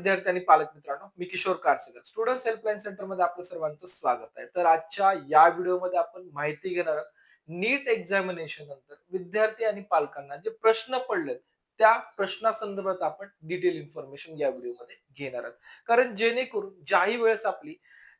विद्यार्थी आणि पालक मित्रांनो, मी किशोर कारसेकर स्टुडंट्स हेल्पलाईन सेंटर मध्ये आपलं सर्वांचं स्वागत आहे. तर आजच्या या व्हिडिओमध्ये आपण माहिती घेणार आहोत नीट एक्झामिनेशन नंतर विद्यार्थी आणि पालकांना जे प्रश्न पडलेत त्या प्रश्नासंदर्भात आपण डिटेल इन्फॉर्मेशन या व्हिडिओमध्ये घेणार आहोत. कारण जेणेकरून ज्याही वेळेस आपली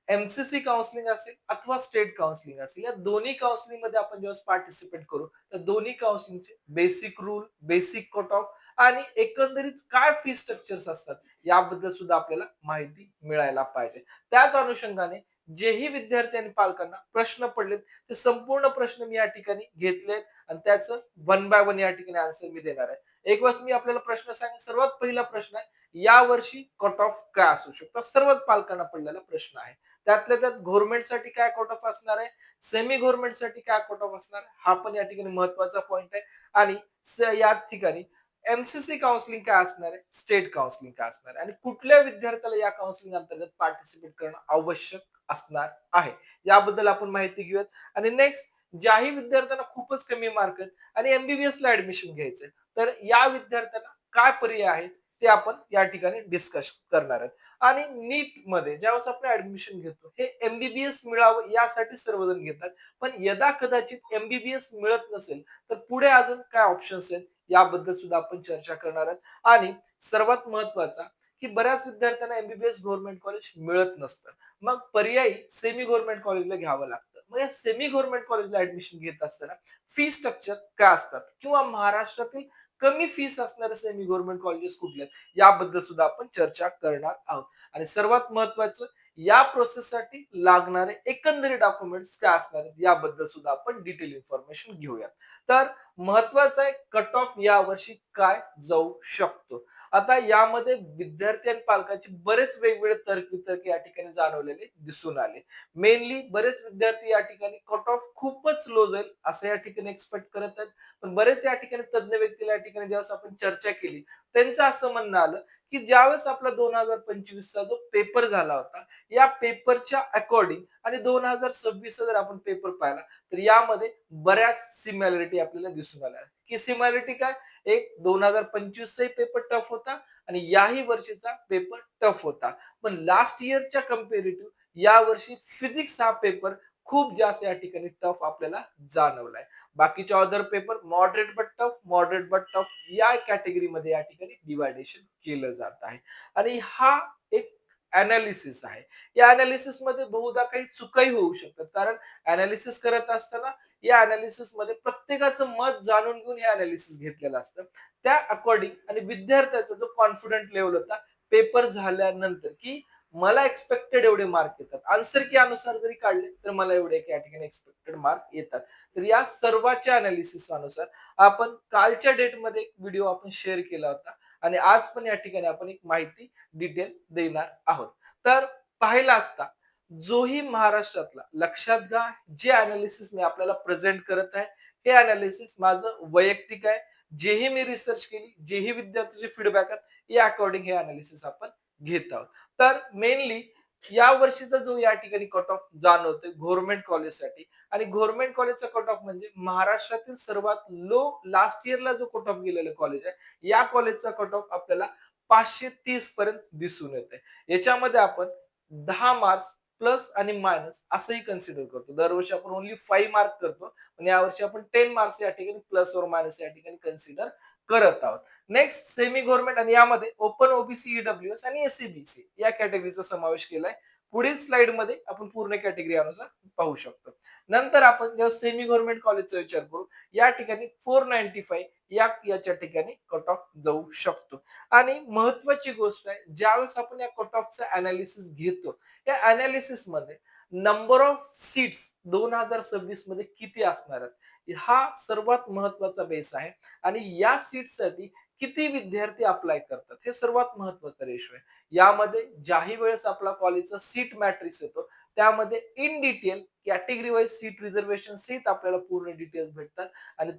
एमसीसी काउन्सिलिंग असेल अथवा स्टेट काउन्सिलिंग असेल, या दोन्ही काउन्सिलिंग मध्ये आपण जेव्हा पार्टिसिपेट करू तर दोन्ही काउन्सिलिंगचे basic rule, basic cut off आणि एकंदरीत काय फी स्ट्रक्चर्स असतात याबद्दल सुद्धा आपल्याला माहिती मिळायला पाहिजे. त्याच अनुषंगाने जेही विद्यार्थी आणि पालकांना प्रश्न पडलेत ते संपूर्ण प्रश्न मी या ठिकाणी घेतलेत आणि त्याचं वन बाय वन या ठिकाणी आन्सर मी देणार आहे. एक वेळेस मी आपल्याला प्रश्न सांगेन. सर्वात पहिला प्रश्न आहे, या वर्षी कट ऑफ काय असू शकतो? सर्वच पालकांना पडलेला प्रश्न आहे. त्यातल्या त्यात गव्हर्नमेंटसाठी काय कट ऑफ असणार आहे, सेमी गव्हर्नमेंटसाठी काय कट ऑफ असणार आहे, हा पण या ठिकाणी महत्वाचा पॉइंट आहे. आणि या ठिकाणी एमसीसी काउन्सिलिंग काय असणार आहे, स्टेट काउन्सिलिंग काय असणार आहे आणि कुठल्या विद्यार्थ्याला या काउन्सिलिंग अंतर्गत पार्टिसिपेट करणं आवश्यक असणार आहे, याबद्दल आपण माहिती घेऊयात. आणि नेक्स्ट, ज्याही विद्यार्थ्यांना खूपच कमी मार्क आहेत आणि एमबीबीएस ला ऍडमिशन घ्यायचंय तर या विद्यार्थ्यांना काय पर्याय आहेत ते आपण या ठिकाणी डिस्कस करणार आहेत. आणि नीट मध्ये ज्यावेळेस आपण ऍडमिशन घेतो हे एमबीबीएस मिळावं यासाठी सर्वजण घेतात, पण यदा कदाचित एमबीबीएस मिळत नसेल तर पुढे अजून काय ऑप्शन्स आहेत याबद्दल सुद्धा आपण चर्चा करणार आहोत. आणि सर्वात महत्वाचा की बऱ्याच विद्यार्थ्यांना एमबीबीएस गव्हर्नमेंट कॉलेज मिळत नसतं, मग पर्यायी सेमी गव्हर्नमेंट कॉलेजला घ्यावं लागतं. मग या सेमी गव्हर्नमेंट कॉलेजला ऍडमिशन घेत असताना फी स्ट्रक्चर काय असतात किंवा महाराष्ट्रातील कमी फीस असणारे सेमी गव्हर्नमेंट कॉलेजेस कुठले आहेत याबद्दल सुद्धा आपण चर्चा करणार आहोत. आणि सर्वात महत्वाचं, या प्रोसेससाठी लागणारे एकंदरीत डॉक्युमेंट्स काय असणार आहेत याबद्दल सुद्धा आपण डिटेल इन्फॉर्मेशन घेऊयात. तर महत्वाचं आहे, कट ऑफ या वर्षी काय जाऊ शकतो. आता यामध्ये विद्यार्थी आणि पालकांचे बरेच वेगवेगळे तर्क या ठिकाणी जाणवलेले दिसून आले. मेनली बरेच विद्यार्थी या ठिकाणी कट ऑफ खूपच लो जाईल असं या ठिकाणी एक्सपेक्ट करत आहेत. पण बरेच या ठिकाणी तज्ञ व्यक्तीला या ठिकाणी जेव्हा आपण चर्चा केली त्यांचं असं म्हणणं आलं की ज्यावेळेस आपला 2025 चा जो पेपर झाला होता, या पेपरच्या अकॉर्डिंग आणि 2026 चा जर आपण पेपर पाहिला तर यामध्ये बऱ्याच सिमिलॅरिटी आपल्याला दिसून आल्या. की सिमिलॅरिटी काय, एक 2025 चा पेपर टफ होता आणि याही वर्षीचा पेपर टफ होता, पण लास्ट इयरच्या कम्पेरेटिव्ह या वर्षी फिजिक्स हा पेपर खूप जास्त या ठिकाणी टफ आपल्याला जाणवलाय. बाकीचे other paper moderate but tough, moderate but tough या कॅटेगरीमध्ये या ठिकाणी डिवायडेशन केलं जात आहे. आणि हा एक अनालिसिस आहे. या अनालिसिस मध्ये बहुधा काही चुकाही होऊ शकतात, कारण अनालिसिस करत असताना या अनालिसिस मध्ये प्रत्येकाचं मत जाणून घेऊन हे अनालिसिस घेतलेलं असतं. त्या अकॉर्डिंग आणि विद्यार्थ्याचा जो कॉन्फिडंट लेवल होता पेपर झाल्यानंतर की मला एक्सपेक्टेड एवढे मार्क येतात, आन्सर की अनुसार जरी काढले तर मला एवढे या ठिकाणी एक्सपेक्टेड मार्क येतात. तर या सर्वांच्या अनालिसिस अनुसार आपण कालच्या डेटमध्ये एक व्हिडिओ आपण शेअर केला होता आणि आज पण या ठिकाणी आपण एक माहिती डिटेल देणार आहोत. तर पाहिला असता जोही महाराष्ट्रातला, लक्षात घ्या, जे अनालिसिस मी आपल्याला प्रेझेंट करत आहे हे अनालिसिस माझं वैयक्तिक आहे. जेही मी रिसर्च केली, जेही विद्यार्थ्याचे फीडबॅक आहेत या अकॉर्डिंग हे अनालिसिस आपण घेत आहोत. तर मेनली या वर्षीचा जो या ठिकाणी कट ऑफ जाणवतोय गव्हर्नमेंट कॉलेजसाठी, आणि गव्हर्नमेंट कॉलेजचा कट ऑफ म्हणजे महाराष्ट्रातील सर्वात लो लास्ट इयरला जो कट ऑफ गेलेलं कॉलेज आहे या कॉलेजचा कट ऑफ आपल्याला 530 पर्यंत दिसून येते. याच्यामध्ये आपण 10 मार्क्स प्लस आणि मायनस असंही कन्सिडर करतो. दरवर्षी आपण ओन्ली 5 मार्क करतो, पण यावर्षी आपण 10 मार्क्स या ठिकाणी प्लस और मायनस या ठिकाणी कन्सिडर करत आहोत. नेक्स्ट, सेमी गव्हर्नमेंट आणि यामध्ये ओपन ओबीसी, ईडब्ल्यूएस आणि एससीबीसी या कॅटेगरीचा समावेश केलाय. पुढील स्लाइड मध्ये आपण पूर्ण कॅटेगरी अनुसार पाहू शकतो. नंतर आपण जेव्हा सेमी गव्हर्नमेंट कॉलेजचा विचार करू, या ठिकाणी 495 याच्या ठिकाणी कट ऑफ जाऊ शकतो. आणि महत्वाची गोष्ट आहे, ज्यावेळेस आपण या कट ऑफचा अनालिसिस घेतो या अनालिसिस मध्ये नंबर ऑफ सीट्स 2026 मध्ये किती असणार आहेत हा सर्वात महत्वाचा बेस आहे. आणि या सीटसाठी किती विद्यार्थी अप्लाय करतात हे सर्वात महत्वाचा रेशो आहे. यामध्ये ज्याही वेळेस आपला कॉलेजचा सीट मॅट्रिक्स येतो त्यामध्ये in detail category wise seat reservation सहित आपल्याला पूर्ण डिटेल्स भेटतात. आणि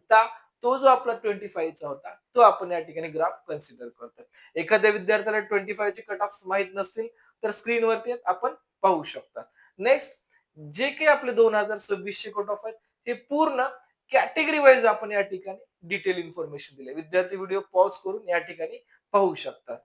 तो जो आपला 25 चा होता तो आपण या ठिकाणी ग्राफ कन्सिडर करतो. एखाद्या विद्यार्थ्याला 25 चे कट ऑफ माहित नसतील तर स्क्रीनवरती आपण पाहू शकता. नेक्स्ट, जे काही आपले 2026 चे कट ऑफ आहेत हे पूर्ण कॅटेगरी वाईज आपण या ठिकाणी डिटेल इन्फॉर्मेशन दिले. विद्यार्थी व्हिडिओ पॉज करून या ठिकाणी पाहू शकतात.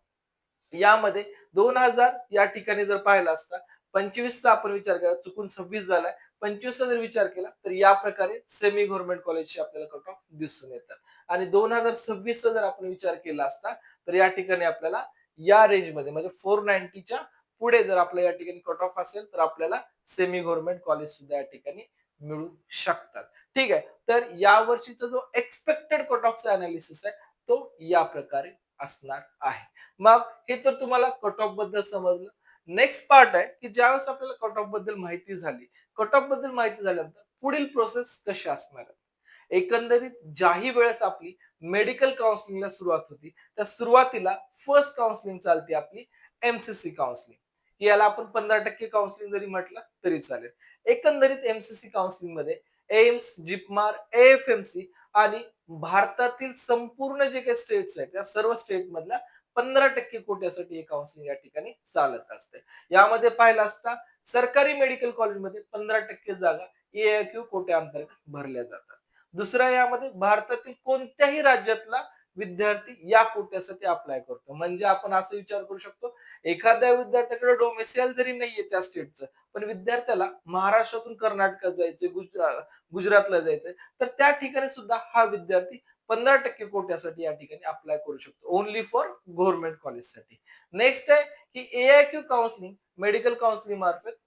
यामध्ये 2000 या ठिकाणी जर पाहिला असता, 25चा आपण विचार केला, चुकून 26 झालाय. 25चा जर विचार केला, तर या प्रकारे सेमी गव्हर्नमेंट कॉलेजचे आपल्याला कट ऑफ दिसून येतात. आणि 2026चा जर आपण विचार केला असता, तर या ठिकाणी आपल्याला या रेंजमध्ये म्हणजे 490च्या पुढे जर आपल्या या ठिकाणी कट ऑफ असेल, तर आपल्याला सेमी गव्हर्नमेंट कॉलेज सुद्धा या ठिकाणी मिळू शकतात. ठीक आहे. तर या वर्षीचा जो एक्सपेक्टेड कट ऑफचा अनालिसिस आहे, तो या प्रकारे असणार आहे. मग हे तर तुम्हाला कट ऑफ बद्दल समजलं. नेक्स्ट पार्ट आहे, की ज्यावेळेस आपल्याला कट ऑफ बद्दल माहिती झाली, कट ऑफ बद्दल माहिती झाल्यानंतर पुढील प्रोसेस कशी असणार आहे? एकंदरीत ज्याही वेळेस आपली मेडिकल काउन्सिलिंगला सुरुवात होती, त्या सुरुवातीला फर्स्ट काउन्सिलिंग चालते आपली एमसीसी काउन्सिलिंग. याला आपण 15% काउन्सिलिंग जरी म्हटलं तरी चालेल. एकंदरीत एमसीसी काउन्सिलिंग मध्ये एम्स, जिपमार, एएफएमसी आणि भारतातील संपूर्ण जे काही स्टेट्स आहेत, त्या सर्व स्टेट मधल्या 15% कोट्यासाठी हे काउन्सिलिंग या ठिकाणी चालत असते. यामध्ये पाहिलं असता सरकारी मेडिकल कॉलेजमध्ये 15% जागा एआयक्यू कोट्याअंतर्गत भरल्या जातात. दुसरा यामध्ये भारतातील कोणत्याही राज्यातला विद्यार्थी या कोट्यासाठी अप्लाय करतो. म्हणजे आपण असं विचार करू शकतो, एखाद्या विद्यार्थ्याकडे डोमेसियल जरी नाहीये त्या स्टेटचं, पण विद्यार्थ्याला महाराष्ट्रातून कर्नाटकात जायचंय, गुजरातला जायचंय, तर त्या ठिकाणी सुद्धा हा विद्यार्थी 15% कोट्यासाठी या ठिकाणी अप्लाय करू शकतो. ओन्ली फॉर गव्हर्नमेंट कॉलेजसाठी. नेक्स्ट आहे की एआयक्यू काउन्सिलिंग मेडिकल काउन्सिलिंग मार्फत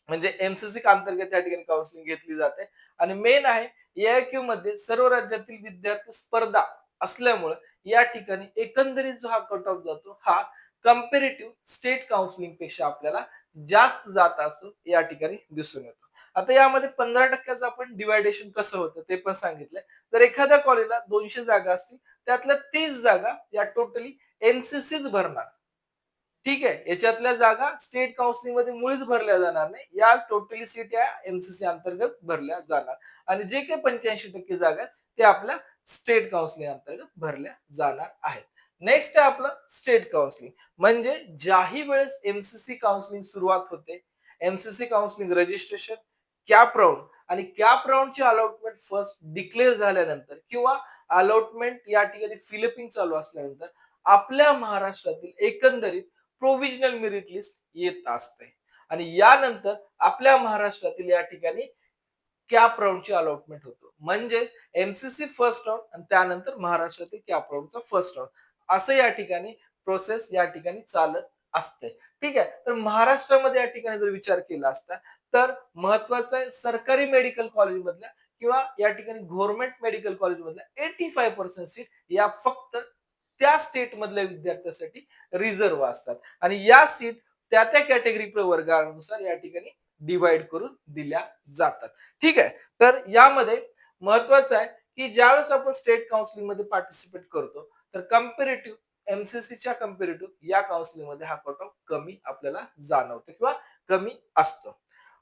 म्हणजे एमसीसी अंतर्गत या ठिकाणी काउन्सिलिंग घेतली जाते आणि मेन आहे एआयक्यू मध्ये सर्व राज्यातील विद्यार्थी स्पर्धा असल्यामुळे या ठिकाणी एकंदरीत जो हा कट ऑफ जातो हा कम्पेरेटिव्ह स्टेट काउन्सिलिंग पेक्षा आपल्याला जास्त जात असतो या ठिकाणी दिसून येतो. आता यामध्ये 15%चं आपण डिवायडेशन कसं होतं ते पण सांगितलंय. तर एखाद्या कॉलेजला 200 जागा असतील, त्यातल्या 30 जागा या टोटली एमसीसीच भरणार. ठीक आहे. याच्यातल्या जागा स्टेट काउन्सिलिंग मध्ये मुळीच भरल्या जाणार नाही. या टोटली सीट या एमसीसी अंतर्गत भरल्या जाणार आणि जे काही 85% जागा आहेत ते आपल्या स्टेट काउन्सिलिंग अंतर्गत भरल्या जाणार आहेत. नेक्स्ट आहे आपलं स्टेट काउन्सिलिंग. म्हणजे ज्याही वेळेस एमसीसी काउन्सिलिंग सुरुवात होते, MCC counselling registration, cap round आणि कॅप राउंडची अलॉटमेंट फर्स्ट डिक्लेअर झाल्यानंतर किंवा अलॉटमेंट या ठिकाणी फिलिपिंग चालू असल्यानंतर आपल्या महाराष्ट्रातील एकंदरीत प्रोव्हिजनल मेरिट लिस्ट येत असते आणि यानंतर आपल्या महाराष्ट्रातील या ठिकाणी कॅप राऊंडची अलॉटमेंट होतो. म्हणजे एमसीसी फर्स्ट राऊंड आणि त्यानंतर महाराष्ट्रातील कॅप राऊंडचा फर्स्ट राऊंड असं या ठिकाणी प्रोसेस या ठिकाणी चालत असते. ठीक आहे. तर महाराष्ट्रामध्ये या ठिकाणी जर विचार केला असता तर महत्वाचं आहे सरकारी मेडिकल कॉलेज मधल्या किंवा या ठिकाणी गव्हर्नमेंट मेडिकल कॉलेज मधल्या 85% सीट या फक्त त्या स्टेट मधल्या विद्यार्थ्यांसाठी रिझर्व्ह असतात आणि या सीट त्या त्या कॅटेगरी प्रवर्गानुसार या ठिकाणी डिवाइड करून दिल्या जातात. ठीक आहे. तर यामध्ये महत्वाचं आहे की ज्यावेळेस आपण स्टेट काउन्सिलिंग मध्ये पार्टिसिपेट करतो तर कम्पेरेटिव्ह एमसीसीच्या कम्पेरेटिव्ह या काउन्सिलिंग मध्ये हा कट ऑफ कमी आपल्याला जाणवतो किंवा कमी असतो.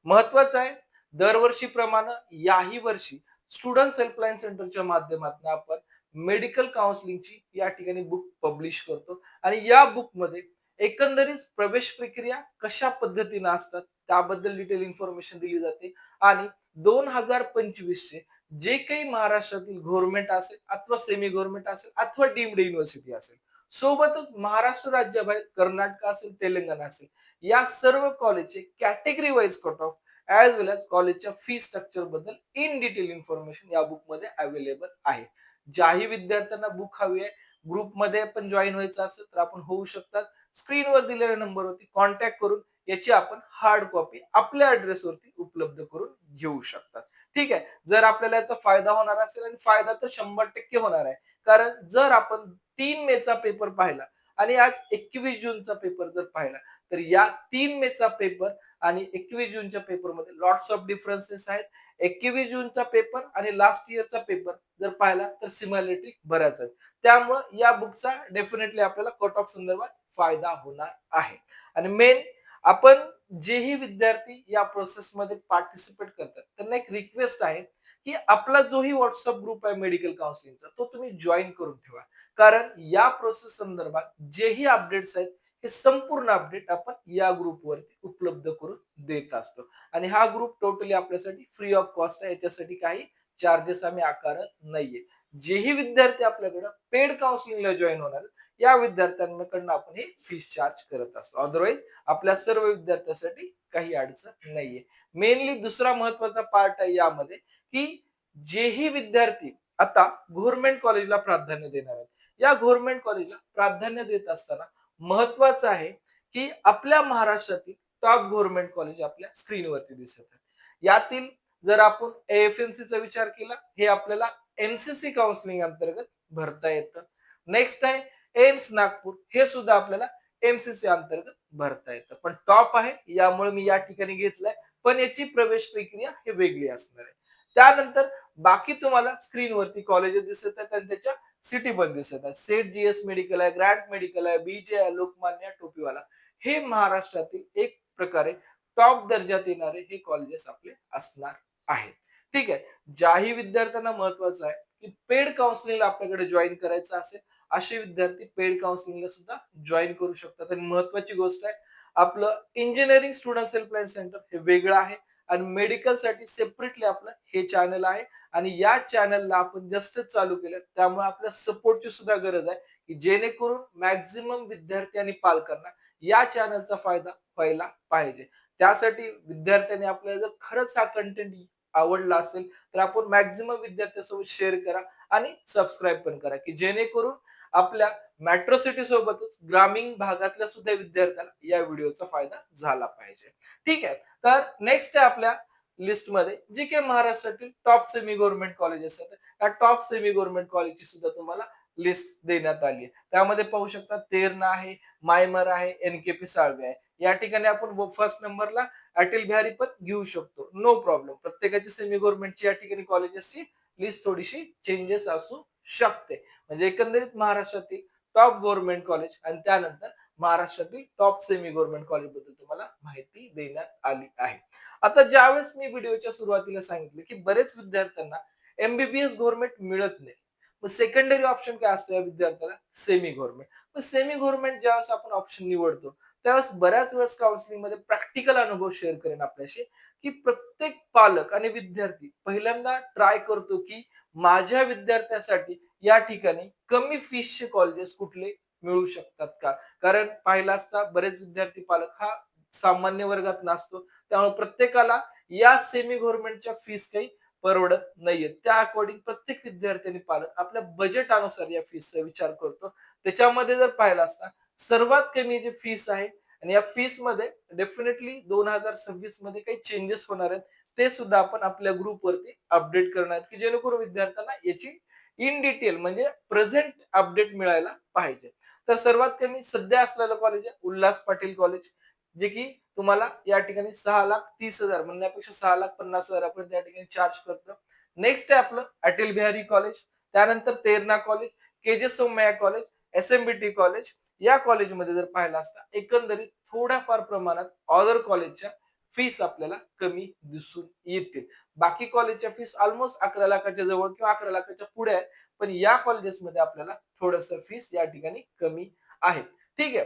महत्वाचं आहे दरवर्षीप्रमाणे याही वर्षी स्टुडंट हेल्पलाईन सेंटरच्या माध्यमातून आपण मेडिकल काउन्सिलिंगची या ठिकाणी बुक पब्लिश करतो आणि या बुक मध्ये एकंदरीत प्रवेश प्रक्रिया कशा पद्धतीने असतात त्याबद्दल डिटेल इन्फॉर्मेशन दिली जाते आणि 2025 चे जे काही महाराष्ट्रातील गव्हर्नमेंट असेल अथवा सेमी गव्हर्नमेंट असेल अथवा डीम्ड युनिव्हर्सिटी असेल सोबतच महाराष्ट्र राज्याबाहेर कर्नाटक असेल तेलंगणा असेल या सर्व कॉलेजचे category wise cut off as well as कॉलेजच्या फी स्ट्रक्चर बद्दल इन डिटेल इन्फॉर्मेशन या बुक मध्ये अवेलेबल आहे. ज्याही विद्यार्थ्यांना बुक हवी आहे ग्रुपमध्ये पण जॉईन व्हायचं असेल तर आपण होऊ शकतात. स्क्रीनवर दिलेल्या नंबरवरती कॉन्टॅक्ट करून याची आपण हार्ड कॉपी आपल्या ऍड्रेसवरती उपलब्ध करून घेऊ शकतात. ठीक आहे. जर आपल्याला याचा फायदा होणार असेल आणि फायदा तर 100% होणार आहे. कारण जर आपण 3 मेचा पेपर पाहिला आणि आज 21 जूनचा पेपर जर पाहिला तर या 3 मेचा पेपर आणि 21 जूनच्या पेपरमध्ये लॉट्स ऑफ डिफरन्सेस आहेत. 21 जूनचा पेपर आणि लास्ट इयरचा पेपर जर पाहिला तर सिमिलॅरिटी बऱ्याच आहेत. त्यामुळे या बुकचा डेफिनेटली आपल्याला कट ऑफ संदर्भात फायदा होणार आहे. आणि मेन आपण जेही विद्यार्थी या प्रोसेसमध्ये पार्टिसिपेट करतात त्यांना एक रिक्वेस्ट आहे की आपला जोही व्हॉट्सअप ग्रुप आहे मेडिकल काउन्सिलिंगचा तो तुम्ही जॉईन करून ठेवा. कारण या प्रोसेस संदर्भात जेही अपडेट्स आहेत हे संपूर्ण अपडेट आपण या ग्रुपवरती उपलब्ध करून देत असतो आणि हा ग्रुप टोटली आपल्यासाठी फ्री ऑफ कॉस्ट आहे. याच्यासाठी काही चार्जेस आम्ही आकारत नाहीये. जेही विद्यार्थी आपल्याकडे पेड काउन्सिलिंगला जॉईन होणार या विद्यार्थ्यांकडून आपण हे फीस चार्ज करत असतो. अदरवाईज आपल्या सर्व विद्यार्थ्यांसाठी काही अडचण नाहीये. मेनली दुसरा महत्वाचा पार्ट आहे यामध्ये, की जेही विद्यार्थी आता गव्हर्नमेंट कॉलेजला प्राधान्य देणार आहेत. या गव्हर्नमेंट कॉलेजला प्राधान्य देत असताना महत्वाचं आहे, की आपल्या महाराष्ट्रातील टॉप गव्हर्नमेंट कॉलेज आपल्या स्क्रीनवरती दिसत आहेत. यातील जर आपण एएफएमसीचा विचार केला, हे आपल्याला एमसीसी काउन्सिलिंग अंतर्गत भरता येतं. नेक्स्ट आहे एम्स नागपूर, हे सुद्धा आपल्याला एमसीसी अंतर्गत भरता येतं. पण टॉप आहे यामुळे मी या ठिकाणी घेतलंय, पण याची प्रवेश प्रक्रिया हे वेगळी असणार आहे. त्यानंतर बाकी तुम्हाला स्क्रीनवरती कॉलेजेस दिसत आहेत आणि त्याच्या सिटी पण दिसत आहेत. सेठ जीएस मेडिकल आहे, ग्रँट मेडिकल आहे, बीजे आहे, लोकमान्य, टोपीवाला, हे महाराष्ट्रातील एक प्रकारे टॉप दर्जात येणारे हे कॉलेजेस आपले असणार आहेत. ठीक आहे. ज्याही विद्यार्थ्यांना महत्वाचं आहे की पेड काउन्सिलिंगला आपल्याकडे जॉईन करायचं असेल, असे विद्यार्थी पेड काउन्सिलिंगला सुद्धा जॉईन करू शकतात. आणि महत्वाची गोष्ट आहे, आपलं इंजिनिअरिंग स्टुडंट हेल्पलाईन सेंटर हे वेगळं आहे आणि मेडिकल साठी सेपरेटली आपलं हे चॅनल आहे. आणि या चॅनलला आपण जस्टच चालू केलं, त्यामुळे आपल्या सपोर्टची सुद्धा गरज आहे, की जेणेकरून मॅक्झिमम विद्यार्थी आणि पालकांना या चॅनलचा फायदा व्हायला पाहिजे. त्यासाठी विद्यार्थ्यांनी आपल्याला जर खरंच हा कंटेंट आवडला असेल, तर आपण मॅक्झिमम विद्यार्थ्यांसोबत शेअर करा आणि सबस्क्राईब पण करा, की जेणेकरून आपल्या मेट्रो सिटी सोबतच ग्रामीण भागातल्या सुद्धा विद्यार्थ्यांना या व्हिडिओचा फायदा झाला पाहिजे. ठीक आहे. तर नेक्स्ट आहे आपल्या लिस्टमध्ये जे काही महाराष्ट्रातील टॉप सेमी गव्हर्नमेंट कॉलेजेस आहेत, त्या टॉप सेमी गव्हर्नमेंट कॉलेजची सुद्धा तुम्हाला लिस्ट देण्यात आली आहे. त्यामध्ये पाहू शकता तेरणा आहे, मायमर आहे, एनकेपी साळवे आहे. या ठिकाणी आपण फर्स्ट नंबरला अटल बिहारी पण घेऊ शकतो, नो प्रॉब्लेम. प्रत्येकाची सेमी गव्हर्नमेंटची या ठिकाणी कॉलेजेसची लिस्ट थोडीशी चेंजेस असू शकते. म्हणजे एकंदरीत महाराष्ट्रातील टॉप गव्हर्नमेंट कॉलेज आणि त्यानंतर महाराष्ट्रातील टॉप सेमी गव्हर्नमेंट कॉलेज बद्दल तुम्हाला माहिती देण्यात आली आहे. आता ज्यावेळेस मी व्हिडिओच्या सुरुवातीला सांगितलं, की बरेच विद्यार्थ्यांना एमबीबीएस गव्हर्नमेंट मिळत नाही. मग सेकंडरी ऑप्शन काय असतं या विद्यार्थ्याला? Semi government. मग सेमी गव्हर्नमेंट ज्यावेळेस आपण ऑप्शन निवडतो, त्यावेळेस बऱ्याच वेळेस काउन्सिलिंग मध्ये प्रॅक्टिकल अनुभव शेअर करेन आपल्याशी, की प्रत्येक पालक आणि विद्यार्थी पहिल्यांदा ट्राय करतो, की माझ्या विद्यार्थ्यासाठी या ठिकाणी कमी फीसचे कॉलेजेस कुठले मिळू शकतात का? कारण पाहिला असता बरेच विद्यार्थी पालक हा सामान्य वर्गात नसतो, त्यामुळे प्रत्येकाला या सेमी गव्हर्नमेंटच्या फीस काही परवडत नाहीये. त्या अकॉर्डिंग प्रत्येक विद्यार्थी आणि पालक आपल्या बजेट अनुसार या फीसचा विचार करतो. त्याच्यामध्ये जर पाहिला असता सर्वात कमी जी फीस आहे आणि या फीस मध्ये डेफिनेटली 2026 मध्ये काही चेंजेस होणार आहेत, ते सुद्धा आपण आपल्या ग्रुपवरती अपडेट करणार आहेत, की जेणेकरून विद्यार्थ्यांना याची इन डिटेल म्हणजे प्रेझेंट अपडेट मिळायला पाहिजे. तर सर्वात कमी सध्या असलेलं कॉलेज आहे उल्हास पाटील कॉलेज, जे की तुम्हाला या ठिकाणी 6,30,000 म्हणण्यापेक्षा 6,50,000 आपण त्या ठिकाणी चार्ज करतो. नेक्स्ट आहे आपलं अटल बिहारी कॉलेज, त्यानंतर Terna college, KJ Somaiya college, SMBT college. या कॉलेजमध्ये जर पाहिलं असता एकंदरीत थोड्याफार प्रमाणात अदर कॉलेजच्या फीस आपल्याला कमी दिसून येतील. बाकी कॉलेजच्या फीस ऑलमोस्ट 11 लाखाच्या जवळ किंवा 11 लाखाच्या पुढे आहेत. पण या कॉलेजेसमध्ये आपल्याला थोडंसं फीस या ठिकाणी कमी आहे. ठीक आहे.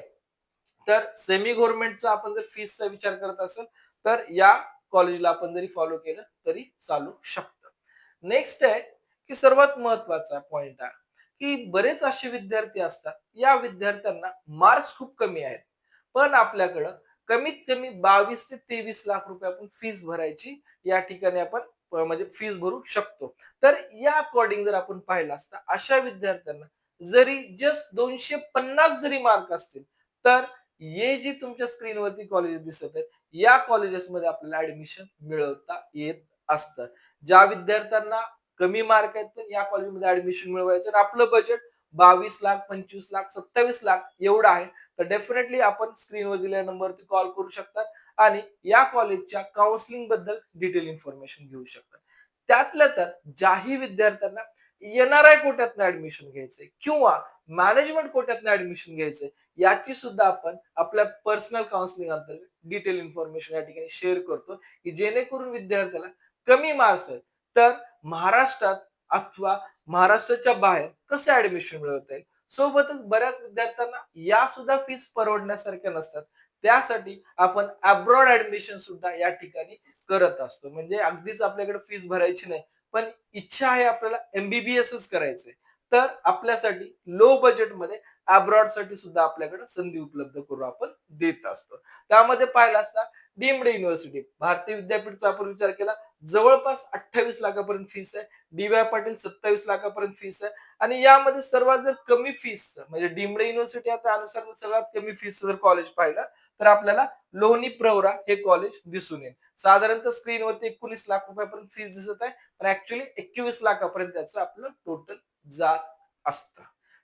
तर सेमी गव्हर्नमेंटचा आपण जर फीसचा विचार करत असेल, तर या कॉलेजला आपण जरी फॉलो केलं तरी चालू शकतं. नेक्स्ट आहे, की सर्वात महत्वाचा पॉइंट आहे, की बरेच असे विद्यार्थी असतात, या विद्यार्थ्यांना मार्क्स खूप कमी आहेत. पण आपल्याकडं कमीत कमी 22 ते 23 लाख रुपये आपण फीस भरायची या ठिकाणी आपण म्हणजे फीस भरू शकतो. तर या अकॉर्डिंग जर आपण पाहिलं असता अशा विद्यार्थ्यांना जरी जस्ट 250 जरी मार्क असतील, तर हे जी तुमच्या स्क्रीनवरती कॉलेजेस दिसत आहेत, या कॉलेजेसमध्ये आपल्याला ऍडमिशन मिळवता येत असतं. ज्या विद्यार्थ्यांना कमी मार्क आहेत पण या कॉलेजमध्ये ऍडमिशन मिळवायचं आणि आपलं बजेट 22 लाख, 25 लाख, 27 लाख एवढं आहे, तर डेफिनेटली आपण स्क्रीनवर दिलेल्या नंबरवरती कॉल करू शकतात आणि या कॉलेजच्या काउन्सिलिंग बद्दल डिटेल इन्फॉर्मेशन घेऊ शकतात. त्यातल्या त्यात ज्याही विद्यार्थ्यांना एनआरआय कोट्यातनं ऍडमिशन घ्यायचंय किंवा मॅनेजमेंट कोट्यातनं ऍडमिशन घ्यायचंय, याची सुद्धा आपण आपल्या पर्सनल काउन्सिलिंग अंतर्गत डिटेल इन्फॉर्मेशन या ठिकाणी शेअर करतो, की जेणेकरून विद्यार्थ्याला कमी मार्क्स आहेत तर महाराष्ट्रात अथवा महाराष्ट्राच्या बाहेर कसं ऍडमिशन मिळवता येईल. सोबतच बऱ्याच विद्यार्थ्यांना या सुद्धा फीस परवडण्यासारख्या नसतात. त्यासाठी आपण अब्रॉड ऍडमिशन सुद्धा या ठिकाणी करत असतो. म्हणजे अगदीच आपल्याकडे फीस भरायची नाही, पण इच्छा आहे आपल्याला एमबीबीएसच करायचंय. तर आपल्यासाठी लो बजेटमध्ये अब्रॉडसाठी सुद्धा आपल्याकडे संधी उपलब्ध करून आपण देत असतो. त्यामध्ये पाहिलं असता डीम्ड युनिव्हर्सिटी भारतीय विद्यापीठचा आपण विचार केला जवळपास 28 लाखापर्यंत फीस आहे. डी.वाय पाटील 27 लाखापर्यंत फीस आहे आणि यामध्ये सर्वात जर कमी फीस म्हणजे डीम्ड युनिव्हर्सिटी आता अनुसार सर्वात कमी फीस जर कॉलेज पाहिलं तर आपल्याला लोणी प्रवरा हे कॉलेज दिसून येईल. साधारणतः स्क्रीनवरती 19 लाख रुपयापर्यंत फीस दिसत आहे. पण ऍक्च्युअली 21 लाखापर्यंत त्याचं आपलं टोटल जात असतं.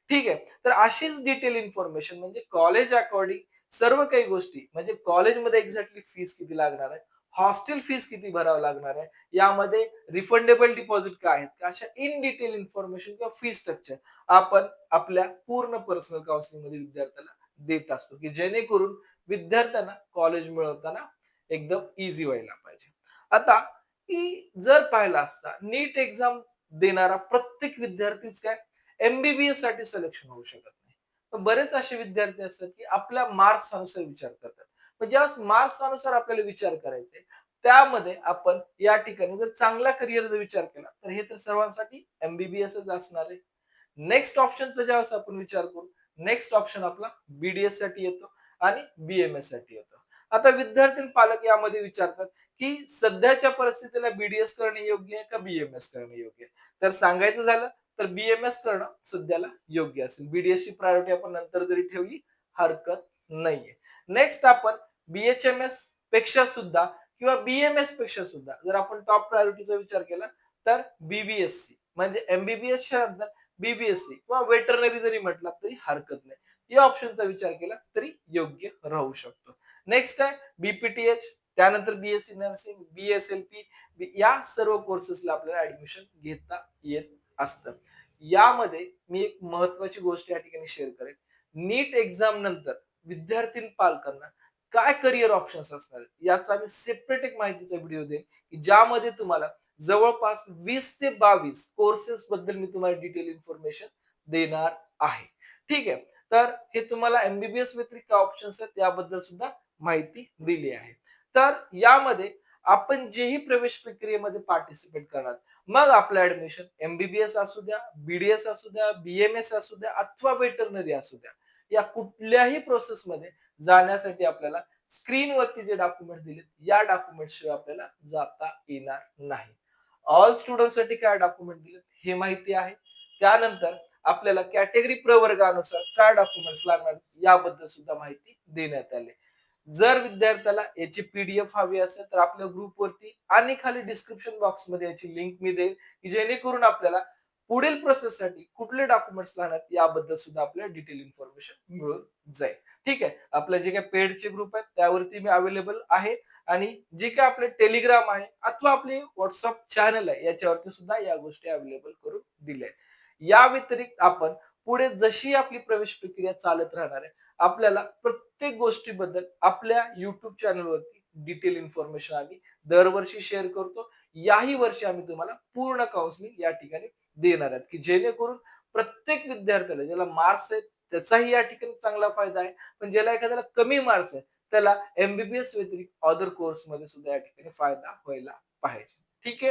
ठीक आहे. तर अशीच डिटेल इन्फॉर्मेशन म्हणजे कॉलेज अकॉर्डिंग सर्व काही गोष्टी म्हणजे कॉलेजमध्ये एक्झॅक्टली फीस किती लागणार आहे, हॉस्टेल फीस किती भरावं लागणार आहे, यामध्ये रिफंडेबल डिपॉझिट काय आहेत, अशा इन डिटेल इन्फॉर्मेशन किंवा फी स्ट्रक्चर आपण आपल्या पूर्ण पर्सनल काउन्सिलिंग मध्ये विद्यार्थ्याला देत असतो, की जेणेकरून विद्यार्थ्यांना कॉलेज मिळवताना एकदम इझी व्हायला पाहिजे. आता की जर पाहिला असता नीट एक्झाम देणारा प्रत्येक विद्यार्थीच काय एमबीबीएस साठी सिलेक्शन होऊ शकत नाही. पण बरेच असे विद्यार्थी असतात की आपल्या मार्क्स अनुसार विचार करतात. पण ज्या मार्क्स अनुसार आपल्याला विचार करायचे त्यामध्ये आपण या ठिकाणी जर चांगला करिअर जर विचार केला तर हे तर सर्वांसाठी एमबीबीएसच असणार आहे. नेक्स्ट ऑप्शनचा ज्यावेळेस आपण विचार करू नेक्स्ट ऑप्शन आपला बीडीएस साठी येतो आणि बीएमएस साठी येतो. आता विद्यार्थी आणि पालक यामध्ये विचारतात की सध्याच्या परिस्थितीला बीडीएस करणे योग्य आहे का बीएमएस करणे योग्य आहे. तर सांगायचं झालं तर बीएमएस करणं सध्याला योग्य असेल. बीडीएस ची प्रायोरिटी आपण नंतर जरी ठेवली हरकत नाहीये. नेक्स्ट आपण बीएचएमएस पेक्षा सुद्धा किंवा बीएमएस पेक्षा सुद्धा जर आपण टॉप प्रायोरिटीचा विचार केला तर बीबीएससी म्हणजे एमबीबीएसच्या नंतर बीबीएससी किंवा वेटरनरी जरी म्हटलं तरी हरकत नाही. या ऑप्शनचा विचार केला तरी योग्य राहू शकतो. नेक्स्ट आहे बीपीटीएच त्यानंतर बीएससी नर्सिंग बीएसएलपी या सर्व कोर्सेसला आपल्याला ऍडमिशन घेता येत असतं. यामध्ये मी एक महत्वाची गोष्ट या ठिकाणी शेअर करेन. नीट एक्झाम नंतर विद्यार्थी पालकांना काय करिअर ऑप्शन्स असणार आहेत याचा मी सेपरेट एक माहितीचा व्हिडिओ देईन की ज्यामध्ये तुम्हाला जवळपास 20 ते 22 कोर्सेस बद्दल मी तुम्हाला डिटेल इन्फॉर्मेशन देणार आहे. ठीक आहे. तर हे तुम्हाला एमबीबीएस व्यतिरिक्त ऑप्शन्स आहेत याबद्दल सुद्धा माहिती दिली आहे. तर यामध्ये आपण जेही प्रवेश प्रक्रियेमध्ये पार्टिसिपेट करणार मग आपलं ऍडमिशन एमबीबीएस असू द्या, बीडीएस असू द्या, बीएमएस असू द्या अथवा वेटरनरी असू द्या. या कुठल्याही प्रोसेसमध्ये जाण्यासाठी आपल्याला स्क्रीनवरती जे डॉक्युमेंट दिलेत या डॉक्युमेंट शिवाय आपल्याला जाता येणार नाही. ऑल स्टुडंटसाठी काय डॉक्युमेंट दिलेत हे माहिती आहे. त्यानंतर आपल्याला कॅटेगरी प्रवर्गानुसार काय डॉक्युमेंट्स लागणार याबद्दल सुद्धा माहिती देण्यात आली. जर विद्यार्थ्याला याची पीडीएफ हवी असेल तर आपल्या ग्रुपवरती आणि खाली डिस्क्रिप्शन बॉक्समध्ये याची लिंक मी देईल की जेणेकरून आपल्याला पुढील प्रोसेससाठी कुठले डॉक्युमेंट्स लागणार याबद्दल सुद्धा आपल्याला डिटेल इन्फॉर्मेशन मिळून जाईल. ठीक आहे. आपले जे काही पेडचे ग्रुप आहेत त्यावरती मी अवेलेबल आहे आणि जे काही आपले टेलिग्राम आहे अथवा आपले व्हॉट्सअप चॅनल आहे याच्यावरती सुद्धा या गोष्टी अवेलेबल करून दिल्या आहेत. या व्यतिरिक्त आपण पुढे जशी आपली प्रवेश प्रक्रिया चालत राहणार आहे आपल्याला प्रत्येक गोष्टीबद्दल आपल्या युट्यूब चॅनलवरती डिटेल इन्फॉर्मेशन आम्ही दरवर्षी शेअर करतो. याही वर्षी आम्ही तुम्हाला पूर्ण काउन्सिलिंग या ठिकाणी देणार आहेत की जेणेकरून प्रत्येक विद्यार्थ्याला ज्याला मार्क्स आहेत त्याचाही या ठिकाणी चांगला फायदा आहे. पण ज्याला एखाद्याला कमी मार्क्स आहे त्याला एमबीबीएस व्यतिरिक्त अदर कोर्स मध्ये सुद्धा या ठिकाणी फायदा व्हायला पाहिजे. ठीक आहे.